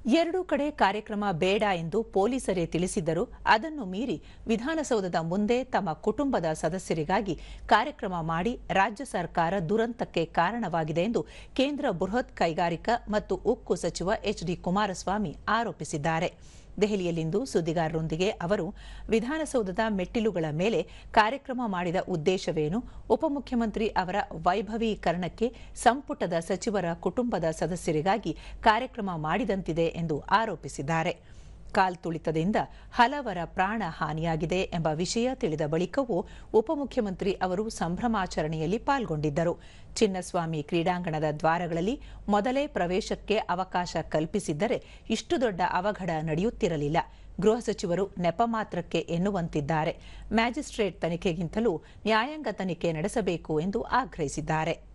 ಎರಡೂ ಕಡೆ ಕಾರ್ಯಕ್ರಮ ಬೇಡ ಎಂದು ಪೊಲೀಸರೇ ತಿಳಿಸಿದ್ದರೂ ಅದನ್ನು ಮೀರಿ ವಿಧಾನಸೌಧದ ಮುಂದೆ ತಮ್ಮ ಕುಟುಂಬದ ಸದಸ್ಯರಿಗಾಗಿ ಕಾರ್ಯಕ್ರಮ ಮಾಡಿ ರಾಜ್ಯ ಸರ್ಕಾರ ದುರಂತಕ್ಕೆ ಕಾರಣವಾಗಿದೆ ಎಂದು ಕೇಂದ್ರ ಬೃಹತ್ ಕೈಗಾರಿಕಾ ಮತ್ತು ಉಕ್ಕು ಸಚಿವ ಎಚ್.ಡಿ. ಕುಮಾರಸ್ವಾಮಿ ಆರೋಪಿಸಿದ್ದಾರೆ. ದೆಹಲಿಯಲ್ಲಿಂದು ಸುದ್ದಿಗಾರರೊಂದಿಗೆ ಅವರು ವಿಧಾನಸೌಧದ ಮೆಟ್ಟಿಲುಗಳ ಮೇಲೆ ಕಾರ್ಯಕ್ರಮ ಮಾಡಿದ ಉದ್ದೇಶವೇನು, ಉಪಮುಖ್ಯಮಂತ್ರಿ ಅವರ ವೈಭವೀಕರಣಕ್ಕೆ ಸಂಪುಟದ ಸಚಿವರ ಕುಟುಂಬದ ಸದಸ್ಯರಿಗಾಗಿ ಕಾರ್ಯಕ್ರಮ ಮಾಡಿದಂತಿದೆ ಎಂದು ಆರೋಪಿಸಿದ್ದಾರೆ. ಕಾಲ್ತುಳಿತದಿಂದ ಹಲವರ ಪ್ರಾಣ ಹಾನಿಯಾಗಿದೆ ಎಂಬ ವಿಷಯ ತಿಳಿದ ಬಳಿಕವೂ ಉಪಮುಖ್ಯಮಂತ್ರಿ ಅವರು ಸಂಭ್ರಮಾಚರಣೆಯಲ್ಲಿ ಪಾಲ್ಗೊಂಡಿದ್ದರು. ಚಿನ್ನಸ್ವಾಮಿ ಕ್ರೀಡಾಂಗಣದ ದ್ವಾರಗಳಲ್ಲಿ ಮೊದಲೇ ಪ್ರವೇಶಕ್ಕೆ ಅವಕಾಶ ಕಲ್ಪಿಸಿದ್ದರೆ ಇಷ್ಟು ದೊಡ್ಡ ಅವಘಡ ನಡೆಯುತ್ತಿರಲಿಲ್ಲ. ಗೃಹ ಸಚಿವರು ನೆಪ ಮಾತ್ರಕ್ಕೆ ಎನ್ನುವಂತಿದ್ದಾರೆ. ಮ್ಯಾಜಿಸ್ಟ್ರೇಟ್ ತನಿಖೆಗಿಂತಲೂ ನ್ಯಾಯಾಂಗ ತನಿಖೆ ನಡೆಸಬೇಕು ಎಂದು ಆಗ್ರಹಿಸಿದ್ದಾರೆ.